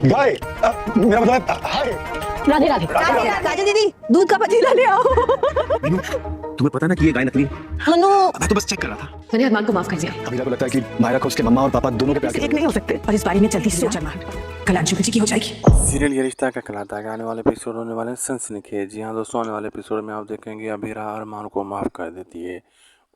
गाय मेरा मतलब हाय। राधे राधे राजा दीदी दूध का पतीला ले आओ। मीनू, तुम्हें पता ना कि ये गाय नकली है? मनु मैं तो बस चेक कर रहा था। मैंने अरमान को माफ कर दिया। अमीरा को लगता है कि मायरा को उसके मम्मा और पापा दोनों के प्यार एक नहीं हो सकते और इस बारे में जल्दी सोच अरमान, कल अंशु की हो जाएगी। सीरियल ये रिश्ता क्या कहलाता है आने वाले एपिसोड होने वाले हैं सनसनीखेज। जी हाँ दोस्तों, आने वाले एपिसोड में आप देखेंगे अबीरा अरमान को माफ़ कर देती है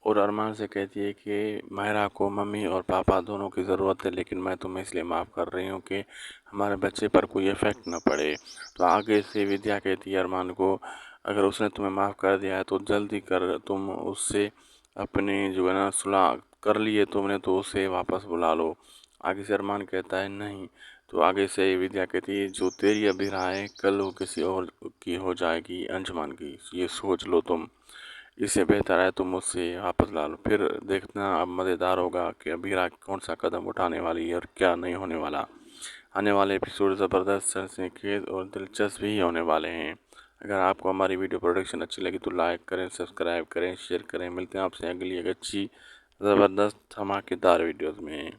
और अरमान से कहती है कि मायरा को मम्मी और पापा दोनों की ज़रूरत है, लेकिन मैं तुम्हें इसलिए माफ़ कर रही हूँ कि हमारे बच्चे पर कोई इफ़ेक्ट न पड़े। तो आगे से विद्या कहती है अरमान को, अगर उसने तुम्हें माफ़ कर दिया है तो जल्दी कर, तुम उससे अपनी जो है ना सुलह कर लिए तुमने तो उसे वापस बुला लो। आगे से अरमान कहता है नहीं। तो आगे से विद्या कहती है जो तेरी अबीरा है कल वो किसी और की हो जाएगी, अंशुमान की, ये सोच लो तुम, इससे बेहतर है तुम मुझसे वापस ला लो। फिर देखना अब मज़ेदार होगा कि अबीरा कौन सा कदम उठाने वाली है और क्या नहीं होने वाला। आने वाले एपिसोड ज़बरदस्त, सनसनीखेज और दिलचस्प ही होने वाले हैं। अगर आपको हमारी वीडियो प्रोडक्शन अच्छी लगी तो लाइक करें, सब्सक्राइब करें, शेयर करें। मिलते हैं आपसे अगली एक अच्छी ज़बरदस्त धमाकेदार वीडियोज़ में।